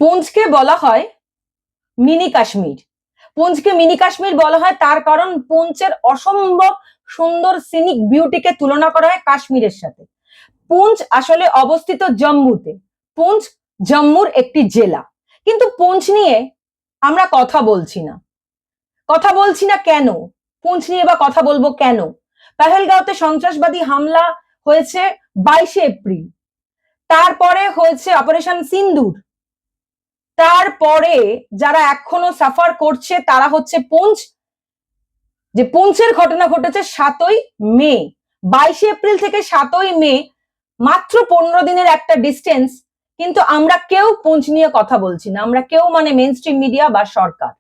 পুঞ্চকে বলা হয় mini Kashmir. পুঞ্চকে mini Kashmir বলা হয় তার কারণ পুঞ্চের অসম্ভব সুন্দর সিনিক বিউটিকে তুলনা করা হয় কাশ্মীরের সাথে। পুঞ্চ আসলে অবস্থিত জম্মুতে। পুঞ্চ জম্মুর একটি জেলা। কিন্তু পুঞ্চ নিয়ে আমরা কথা বলছি না কেন? পুঞ্চ নিয়ে বা কথা বলবো কেন? পেহেলগাঁওতে সন্ত্রাসবাদী হামলা হয়েছে 22 এপ্রিল। তারপরে হয়েছে অপারেশন সিন্দুর। তারপরে যারা এখনো সাফার করছে তারা হচ্ছে পুঞ্চ। যে পুঞ্চের ঘটনা ঘটেছে 7ই মে। 22 এপ্রিল থেকে 7ই মে, মাত্র 15 দিনের একটা ডিস্টেন্স। কিন্তু আমরা কেউ পুঞ্চ নিয়ে কথা বলছি না, আমরা কেউ, মানে মেইন স্ট্রিম মিডিয়া বা সরকার।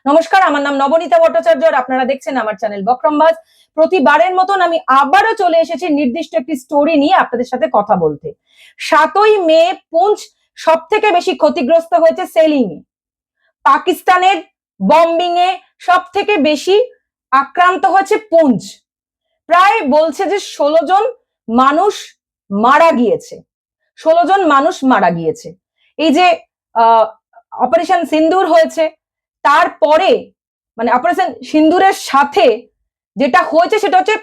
নমস্কার, আমার নাম নবনীতা ভট্টাচার্য আর আপনারা দেখছেন আমার চ্যানেল বক্রমবাজ। প্রতিবারের মতন আমি আবারও চলে এসেছি নির্দিষ্ট একটি স্টোরি নিয়ে আপনাদের সাথে কথা বলতে। 7ই মে পুঞ্চ সব থেকে বেশি ক্ষতিগ্রস্ত হয়েছে সেলিং এ। পাকিস্তানের বম্বিং এ সব থেকে বেশি আক্রান্ত হয়েছে পুঞ্চ। প্রায় বলছে যে 16 জন মানুষ মারা গিয়েছে। 16 জন মানুষ মারা গিয়েছে। এই যে অপারেশন সিন্দুর হয়েছে, তারপরে মানে অপারেশন সিন্দুরের সাথে যেটা হয়েছে সেটা হচ্ছে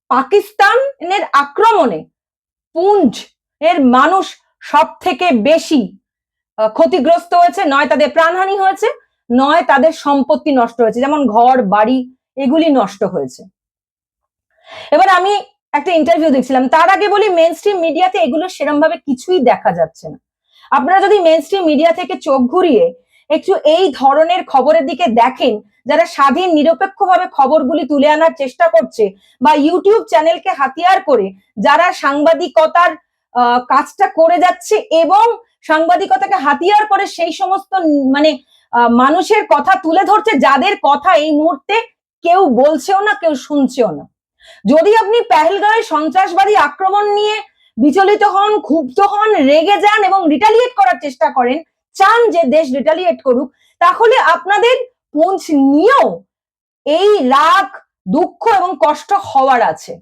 পাকিস্তানের আক্রমণে পুঞ্চ এর মানুষ সব থেকে বেশি ক্ষতিগ্রস্ত হয়েছে। নয় তাদের প্রাণহানি হয়েছে, নয় তাদের সম্পত্তি নষ্ট হয়েছে, যেমন ঘর বাড়ি এগুলি নষ্ট হয়েছে। এবার আমি একটা ইন্টারভিউ দেখছিলাম, তার আগে বলি মেইন স্ট্রিম মিডিয়াতে এগুলো সেরকম ভাবে কিছুই দেখা যাচ্ছে না। আপনারা যদি মেইন স্ট্রিম মিডিয়া থেকে চোখ ঘুরিয়ে একটু এই ধরনের খবরের দিকে দেখেন, যারা স্বাধীন নিরপেক্ষভাবে খবরগুলি তুলে আনার চেষ্টা করছে, বা ইউটিউব চ্যানেলকে হাতিয়ার করে যারা সাংবাদিকতার কাজটা করে যাচ্ছে এবং সাংবাদিকতাকে হাতিয়ার করে সেই সমস্ত মানে মানুষের কথা তুলে ধরছে, যাদের কথা এই মুহূর্তে কেউ বলছেও না, কেউ শুনছেও না। যদি আপনি পেহেলগাঁওয়ে সন্ত্রাসবাদী আক্রমণ নিয়ে বিচলিত হন, ক্ষুব্ধ হন, রেগে যান এবং রিটালিয়েট করার চেষ্টা করেন, চান যে দেশ রিটালিয়েট করুক, তাহলে আপনাদের পুঞ্চ নিয়েও এই রাগ, দুঃখ এবং কষ্ট হওয়ার আছে।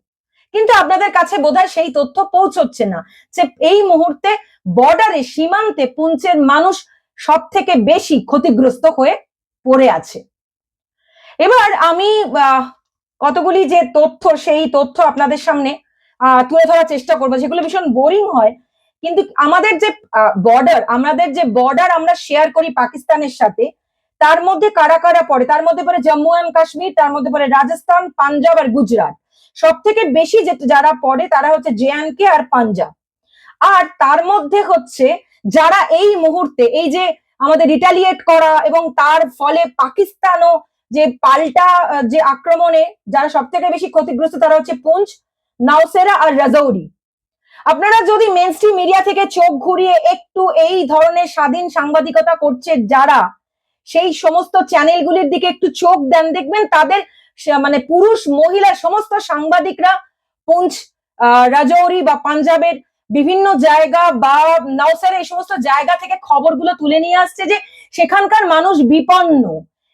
কিন্তু আপনাদের কাছে বোধহয় সেই তথ্য পৌঁছচ্ছে না যে এই মুহূর্তে বর্ডারে, সীমান্তে পুঞ্চের মানুষ সব থেকে বেশি ক্ষতিগ্রস্ত হয়ে পড়ে আছে। এবার আমি কতগুলি যে তথ্য, সেই তথ্য আপনাদের সামনে তুলে ধরার চেষ্টা করবো, যেগুলো ভীষণ বোরিং হয়। কিন্তু আমাদের যে বর্ডার আমরা শেয়ার করি পাকিস্তানের সাথে, তার মধ্যে কারা কারা পড়ে? তার মধ্যে পড়ে জম্মু এন্ড কাশ্মীর, তার মধ্যে পড়ে রাজস্থান, পাঞ্জাব আর গুজরাট। সব থেকে বেশি যারা পড়ে তারা হচ্ছে JNK আর পাঞ্জাব। আর তার মধ্যে হচ্ছে যারা এই মুহূর্তে এই যে আমাদের রিটালিয়েট করা এবং তার ফলে পাকিস্তানও যে পাল্টা যে আক্রমণে যারা সব থেকে বেশি ক্ষতিগ্রস্ত, তারা হচ্ছে পুঞ্চ, নাওসেরা আর রাজৌরি। আপনারা যদি মেইন স্ট্রিম মিডিয়া থেকে চোখ ঘুরিয়ে একটু এই ধরনের স্বাধীন সাংবাদিকতা করছে যারা, সেই সমস্ত চ্যানেলগুলির দিকে একটু চোখ দেন, দেখবেন তাদের মানে পুরুষ মহিলা সমস্ত সাংবাদিকরা পুঞ্চ, রাজৌরি বা পাঞ্জাবের বিভিন্ন জায়গা বা নাওসেরা এই সমস্ত জায়গা থেকে খবরগুলো তুলে নিয়ে আসছে যে সেখানকার মানুষ বিপন্ন।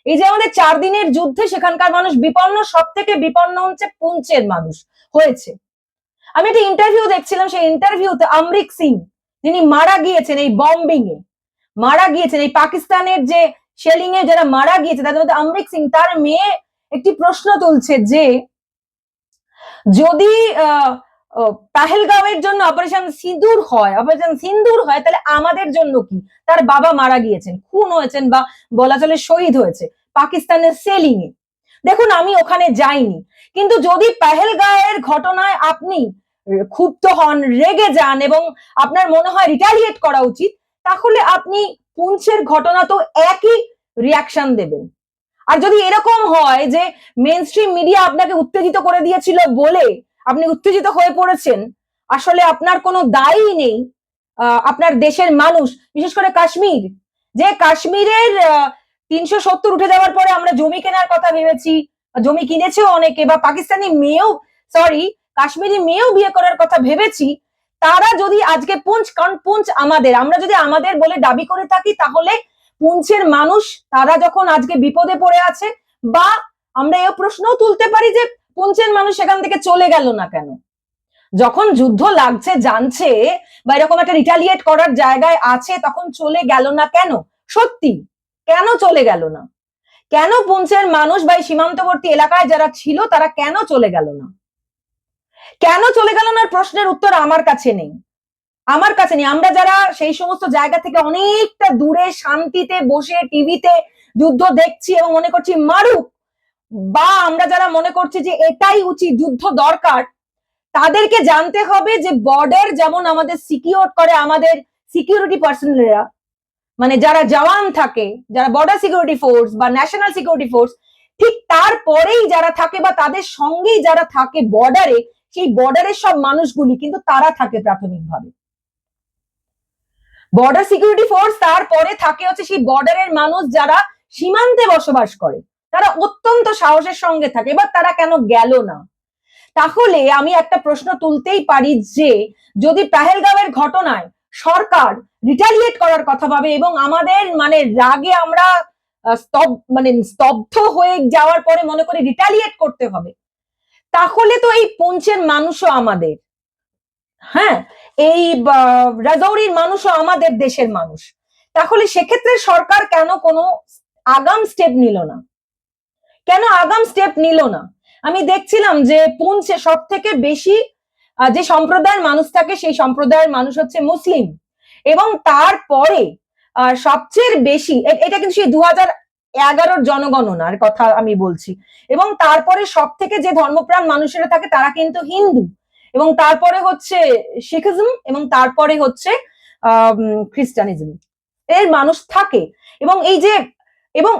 এই যে আমাদের 4 দিনের যুদ্ধে সেখানকার মানুষ বিপন্ন, সব থেকে বিপন্ন হচ্ছে পুঞ্চের মানুষ হয়েছে। আমি একটা ইন্টারভিউ দেখছিলাম, সেই ইন্টারভিউতে অমরিক সিং, যিনি মারা গিয়েছেন এই বম্বিং এ, মারা গিয়েছেন এই পাকিস্তানের যে শেলিং এ যারা মারা গিয়েছে, তাদের মধ্যে অমরিক সিং, তার মেয়ে একটি প্রশ্ন তুলছে যে যদি পেহেলগাঁওয়ের জন্য অপারেশন সিঁদুর হয় তাহলে আমাদের জন্য কি? তার বাবা মারা গিয়েছেন, খুন হয়েছেন বা বলা চলে শহীদ হয়েছে পাকিস্তানের সেলিং এ। দেখুন, আমি ওখানে যাইনি, কিন্তু যদি পেহেলগাঁওয়ের ঘটনায় আপনি ক্ষুব্ধ হন, রেগে যান এবং আপনার মনে হয় রিটালিয়েট করা উচিত, তাহলে আপনি পুঞ্চের ঘটনা তো একই রিয়াকশন দেবেন। আর যদি এরকম হয় যে মেইন স্ট্রিম মিডিয়া আপনাকে উত্তেজিত করে দিয়েছিল বলে আপনি উত্তেজিত হয়ে পড়েছেন, আসলে আপনার কোনো দায়ই নেই। আপনার দেশের মানুষ, বিশেষ করে কাশ্মীর, যে কাশ্মীরের 370 উঠে যাওয়ার পরে আমরা জমি কেনার কথা ভেবেছি, জমি কিনেছেও অনেকে, বা পাকিস্তানি মেয়েও, কাশ্মীরি মেয়েও বিয়ে করার কথা ভেবেছি, তারা যদি আজকে পুঞ্চ, কারণ পুঞ্চ আমাদের, আমরা যদি আমাদের বলে দাবি করে থাকি, তাহলে পুঞ্চের মানুষ তারা যখন আজকে বিপদে পড়ে আছে, বা আমরা এই প্রশ্নও তুলতে পারি যে পুঞ্চের মানুষ সেখান থেকে চলে গেল না কেন? যখন যুদ্ধ লাগছে জানছে বা এরকম একটা রিটালিয়েট করার জায়গায় আছে, তখন চলে গেল না কেন? সত্যি কেন চলে গেল না? কেন পুঞ্চের মানুষ বা সীমান্তবর্তী এলাকায় যারা ছিল তারা কেন চলে গেল না? কেন চলে গেল না প্রশ্নের উত্তর আমার কাছে নেই। আমরা যারা সেই সমস্ত জায়গা থেকে অনেকটা দূরে শান্তিতে বসে টিভিতে যুদ্ধ দেখছি এবং মনে করছি মারুক, বা আমরা যারা মনে করছি যে এটাই উচিত, যুদ্ধ দরকার, তাদেরকে জানতে হবে যে বর্ডার যেমন আমাদের সিকিউর করে আমাদের সিকিউরিটি পার্সনেলরা, মানে যারা জওয়ান থাকে, যারা বর্ডার সিকিউরিটি ফোর্স বা ন্যাশনাল সিকিউরিটি ফোর্স, ঠিক তারপরেই যারা থাকে বা তাদের সঙ্গেই যারা থাকে বর্ডারে, সেই বর্ডারের সব মানুষগুলি কিন্তু তারা থাকে প্রাথমিকভাবে। বর্ডার সিকিউরিটি ফোর্স, তারপরে থাকে হচ্ছে সেই বর্ডারের মানুষ যারা সীমান্তে বসবাস করে, তারা অত্যন্ত সাহসের সঙ্গে থাকে। এবার তারা কেন গেল না? তাহলে আমি একটা প্রশ্ন তুলতেই পারি যে যদি পেহেলগাঁওয়ের ঘটনায় সরকার রিটালিয়েট করার কথা ভাবে এবং আমাদের মানে রাগে আমরা স্তব্ধ হয়ে যাওয়ার পরে মনে করি রিটালিয়েট করতে হবে, তাহলে তো এই পুঞ্চের মানুষও আমাদের, হ্যাঁ, এই রাজৌরির মানুষও আমাদের দেশের মানুষ। তাহলে সেক্ষেত্রে সরকার কেন কোনো আগাম স্টেপ নিল না? আমি দেখছিলাম যে পুঞ্চে সব থেকে বেশি যে সম্প্রদায়ের মানুষ থাকে সেই সম্প্রদায়ের মানুষ হচ্ছে মুসলিম, এবং তারপরে সবচেয়ে বেশি, এটা কিন্তু সেই 2011 জনগণনার কথা আমি বলছি, এবং তারপরে সব থেকে যে ধর্মপ্রাণ মানুষেরা থাকে তারা কিন্তু হিন্দু, এবং তারপরে হচ্ছে শিখিজম, এবং তারপরে হচ্ছে খ্রিস্টানিজম এর মানুষ থাকে। এবং এই যে এবং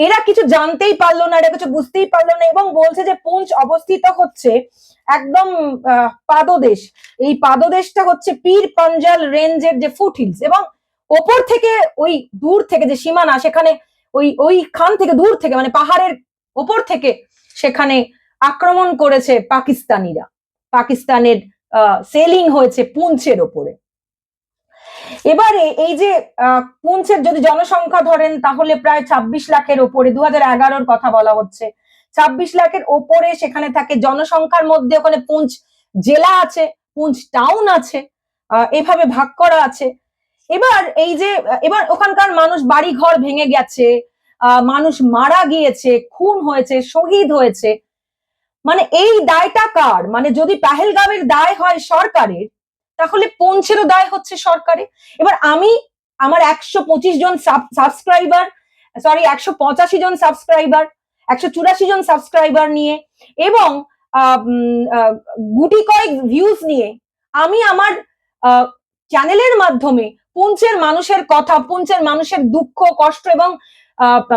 এরা কিছু জানতেই পারলো না, এরা কিছু বুঝতেই পারলো না, এবং বলছে যে পুঞ্চ অবস্থিত হচ্ছে একদম পাদদেশ, এই পাদদেশটা হচ্ছে পীর পাঞ্জাল রেঞ্জের যে ফুট হিলস, এবং ওপর থেকে ওই দূর থেকে যে সীমানা, সেখানে ওইখান থেকে দূর থেকে মানে পাহাড়ের ওপর থেকে সেখানে আক্রমণ করেছে পাকিস্তানিরা, পাকিস্তানের সেলিং হয়েছে পুঞ্চের ওপরে। এবারে এই যে পুঞ্চের যদি জনসংখ্যা ধরেন তাহলে প্রায় 26 লাখের ওপরে, 2011 কথা বলা হচ্ছে, 26 লাখের ওপরে সেখানে থাকে। জনসংখ্যার মধ্যে ওখানে পুঞ্চ জেলা আছে, পুঞ্চ টাউন আছে, এভাবে ভাগ করা আছে। এবার ওখানকার মানুষ বাড়ি ঘর ভেঙে গেছে, মানুষ মারা গিয়েছে, খুন হয়েছে, শহীদ হয়েছে, মানে এই দায়টা কার? মানে যদি পেহেলগাঁওয়ের দায় হয় সরকারের, তাহলে পুঞ্চেরও দায় হচ্ছে সরকারের। এবার আমি আমার 125 জন সাবস্ক্রাইবার, 185 জন সাবস্ক্রাইবার, 184 জন সাবস্ক্রাইবার নিয়ে এবং গুটি কয়েক ভিউজ নিয়ে আমি আমার চ্যানেলের মাধ্যমে পুঞ্চের মানুষের কথা, পুঞ্চের মানুষের দুঃখ কষ্ট এবং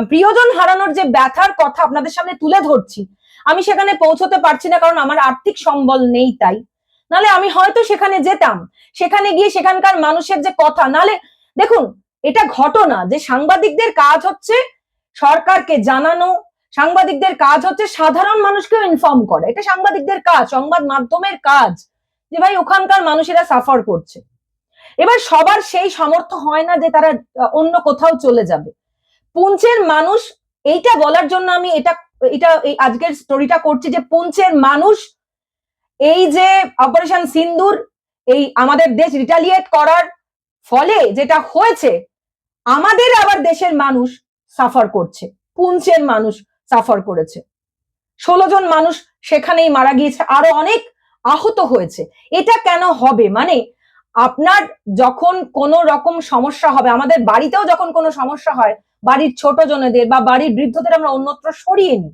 প্রিয়জন হারানোর যে ব্যথার কথা আপনাদের সামনে তুলে ধরছি। আমি সেখানে পৌঁছতে পারছি না কারণ আমার আর্থিক সম্বল নেই, তাই নালে আমি হয়তো সেখানে যেতাম, সেখানে গিয়ে সেখানকার মানুষের যে কথা, নালে দেখুন এটা ঘটনা যে সাংবাদিকদের কাজ হচ্ছে সরকারকে জানানো, সাংবাদিকদের কাজ হচ্ছে সাধারণ মানুষকেও ইনফর্ম করা, এটা সাংবাদিকদের কাজ, সংবাদ মাধ্যমের কাজ, যে ভাই ওখানকার মানুষেরা সাফার করছে। এবার সবার সেই সামর্থ্য হয় না যে তারা অন্য কোথাও চলে যাবে। পুঞ্চের মানুষ, এইটা বলার জন্য আমি এটা এই আজকের স্টোরিটা করছি যে পুঞ্চের মানুষ এই যে অপারেশন সিন্দুর, এই আমাদের দেশ রিটালিয়েট করার ফলে যেটা হয়েছে, আমাদের আবার দেশের মানুষ সাফার করছে, পুঞ্চের মানুষ সাফার করেছে, 16 জন মানুষ সেখানেই মারা গিয়েছে, আরো অনেক আহত হয়েছে। এটা কেন হবে? মানে আপনার যখন কোনো রকম সমস্যা হবে, আমাদের বাড়িতেও যখন কোনো সমস্যা হয়, বাড়ির ছোট জনেদের বা বাড়ির বৃদ্ধদের আমরা অন্যত্র সরিয়ে নিই,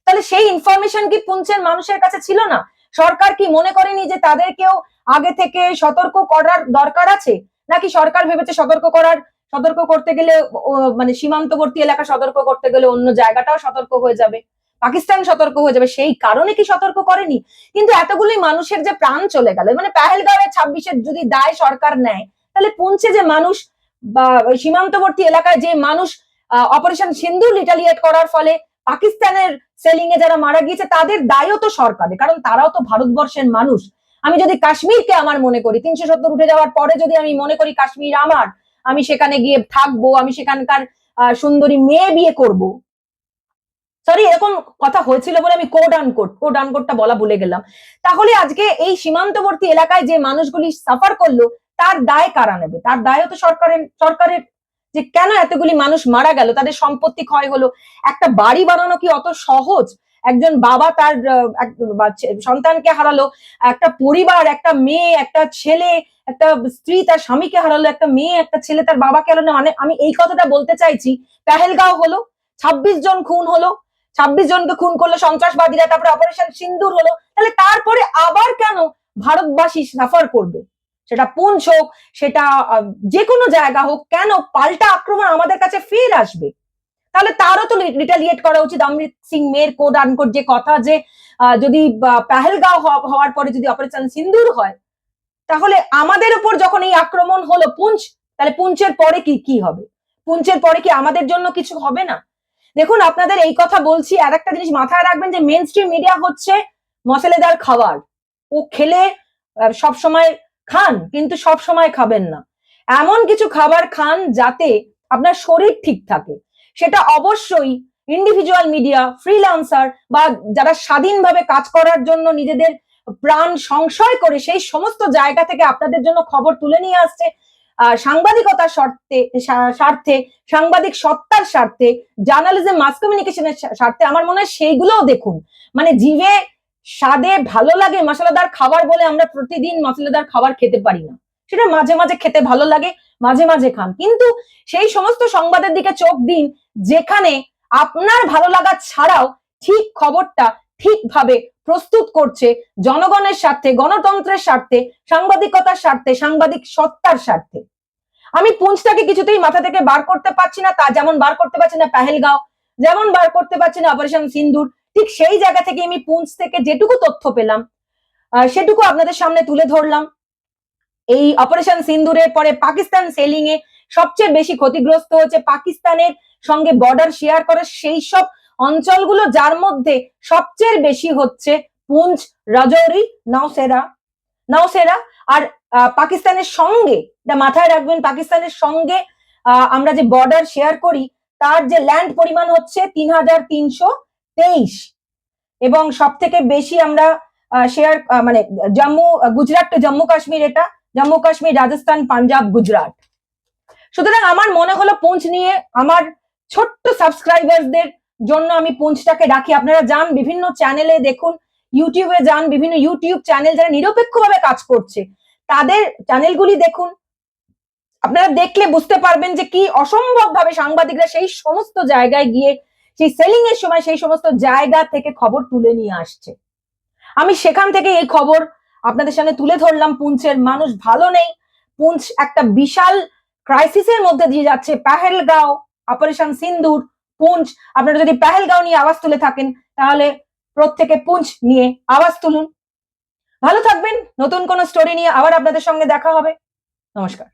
তাহলে সেই ইনফরমেশন কি পুঞ্চের মানুষের কাছে ছিল না? সরকার কি মনে করেনি যে তাদেরকেও আগে থেকে সতর্ক করার দরকার আছে? নাকি সরকার ভেবেছে সতর্ক করতে গেলে মানে সীমান্তবর্তী এলাকা সতর্ক করতে গেলে অন্য জায়গাটাও সতর্ক হয়ে যাবে, পাকিস্তান সতর্ক হয়ে যাবে, সেই কারণে কি সতর্ক করেনি? কিন্তু এতগুলি মানুষের যে প্রাণ চলে গেল, মানে পেহেলগাঁওয়ে 26-এর যদি দায় সরকার নেয়, তাহলে পুঞ্চে যে মানুষ বা সীমান্তবর্তী এলাকায় যে মানুষ অপারেশন সিন্দুর রিটালিয়েট করার ফলে পাকিস্তানের সেলিং এ যারা মারা গিয়েছে তাদের দায়ও তো সরকারের, কারণ তারাও তো ভারতবর্ষের মানুষ। আমি যদি কাশ্মীরকে আমার মনে করি, 370 উঠে যাওয়ার পরে যদি আমি মনে করি কাশ্মীর আমার, আমি সেখানে গিয়ে থাকবো, আমি সেখানকার সুন্দরী মেয়ে বিয়ে করব, সরি, এরকম কথা হয়েছিল বলে আমি কোড আনকোডটা বলা ভুলে গেলাম। তাহলে আজকে এই সীমান্তবর্তী এলাকায় যে মানুষগুলি সাফার করলো তার দায় কারা নেবে? তার দায়ও তো সরকারের যে কেন এতগুলি মানুষ মারা গেল, তাদের সম্পত্তি ক্ষয় হলো। একটা বাড়ি বানানো কি অত সহজ? একজন বাবা তার সন্তানকে হারালো, একটা পরিবার, একটা মেয়ে, একটা ছেলে, একটা স্ত্রী তার স্বামীকে হারালো, একটা মেয়ে একটা ছেলে তার বাবাকে হারালো। মানে আমি এই কথাটা বলতে চাইছি, পেহেলগাঁও হলো, 26 জন খুন হলো, 26 জনকে খুন করলো সন্ত্রাসবাদীরা, তারপরে অপারেশন সিন্দুর হলো। তাহলে তারপরে আবার কেন ভারতবাসী সাফার করবে? সেটা পুঞ্চ হোক, সেটা যে কোনো জায়গা হোক, কেন পাল্টা আক্রমণ আমাদের কাছে ফের আসবে? তাহলে তারও তো রিটালিয়েট করা উচিত। অমৃত সিং মেয়ের কোড আনকোড যে কথা, যে যদি পেহেলগাঁও হওয়ার পরে যদি অপারেশন সিন্দুর হয়, তাহলে আমাদের উপর যখন এই আক্রমণ হলো পুঞ্চ, তাহলে পুঞ্চের পরে কি হবে? পুঞ্চের পরে কি আমাদের জন্য কিছু হবে না? দেখুন, আপনাদের এই কথা বলছি, আর একটা জিনিস মাথায় রাখবেন যে মেন স্ট্রিম মিডিয়া হচ্ছে মশলাদার খাবার। ও খেলে সব সময় খান, কিন্তু সব সময় খাবেন না। এমন কিছু খাবার খান যাতে আপনার শরীর ঠিক থাকে। সেটা অবশ্যই ইন্ডিভিজুয়াল মিডিয়া, ফ্রিল্যান্সার বা যারা স্বাধীনভাবে কাজ করার জন্য নিজেদের প্রাণ সংশয় করে সেই সমস্ত জায়গা থেকে আপনাদের জন্য খবর তুলে নিয়ে আসছে, সাংবাদিকতার স্বার্থে, সাংবাদিক সত্তার স্বার্থে, জার্নালিজম, মাস কমিউনিকেশনের স্বার্থে। আমার মনে হয় সেইগুলোও দেখুন। মানে জিভে স্বাদে ভালো লাগে মশলাদার খাবার বলে আমরা প্রতিদিন মশলাদার খাবার খেতে পারি না। সেটা মাঝে মাঝে খেতে ভালো লাগে, মাঝে মাঝে খান, কিন্তু সেই সমস্ত সংবাদের দিকে চোখ দিন যেখানে আপনার ভালো লাগা ছাড়াও ঠিক খবরটা ঠিকভাবে প্রস্তুত করছে জনগণের স্বার্থে, গণতন্ত্রের স্বার্থে, সাংবাদিকতার স্বার্থে, সাংবাদিক সত্তার স্বার্থে। আমি পুঞ্চটাকে কিছুতেই মাথা থেকে বার করতে পারছি না, তা যেমন বার করতে পারছি না পেহেলগাঁও, যেমন বার করতে পারছি না অপারেশন সিন্দুর। ঠিক সেই জায়গা থেকে আমি পুঞ্চ থেকে যেটুকু তথ্য পেলাম সেটুকু আপনাদের সামনে তুলে ধরলাম। এই অপারেশন সিন্দুরের পরে পাকিস্তান সেলিং এ সবচেয়ে বেশি ক্ষতিগ্রস্ত হচ্ছে পাকিস্তানের সঙ্গে বর্ডার শেয়ার করে সেই সব অঞ্চলগুলো, যার মধ্যে সবচেয়ে বেশি হচ্ছে পুঞ্চ, রাজৌরি, নওশেরা। আর পাকিস্তানের সঙ্গে, মাথায় রাখবেন, পাকিস্তানের সঙ্গে আমরা যে বর্ডার শেয়ার করি তার যে ল্যান্ড পরিমাণ হচ্ছে 3323, এবং সব থেকে বেশি আমরা শেয়ার মানে গুজরাট টু জম্মু কাশ্মীর, এটা জম্মু কাশ্মীর, রাজস্থান, পাঞ্জাব, গুজরাট। সুতরাং আমার মনে হলো পুঞ্চ নিয়ে আমার ছোট্ট সাবস্ক্রাইবারদের জন্য আমি পুঞ্চটাকে রাখি। আপনারা যান বিভিন্ন চ্যানেলে দেখুন, ইউটিউবে যান, বিভিন্ন ইউটিউব চ্যানেল যারা নিরপেক্ষভাবে কাজ করছে তাদের চ্যানেলগুলি দেখুন। আপনারা দেখলে বুঝতে পারবেন যে কি অসম্ভব ভাবে সাংবাদিকরা সেই সমস্ত জায়গায় গিয়ে সেই সেলিং এর সময় সেই সমস্ত জায়গা থেকে খবর তুলে নিয়ে আসছে। আমি সেখান থেকে এই খবর আপনাদের সামনে তুলে ধরলাম। পুঞ্চের মানুষ ভালো নেই, পুঞ্চ একটা বিশাল ক্রাইসিসের মধ্যে দিয়ে যাচ্ছে। পেহেলগাঁও, অপারেশন সিন্দুর, পুঞ্চ। আপনারা যদি পেহেলগাঁও নিয়ে আওয়াজ তুলে থাকেন তাহলে প্রত্যেকে পুঞ্চ নিয়ে আওয়াজ তুলুন। ভালো থাকবেন, নতুন কোনো স্টোরি নিয়ে আবার আপনাদের সঙ্গে দেখা হবে। নমস্কার।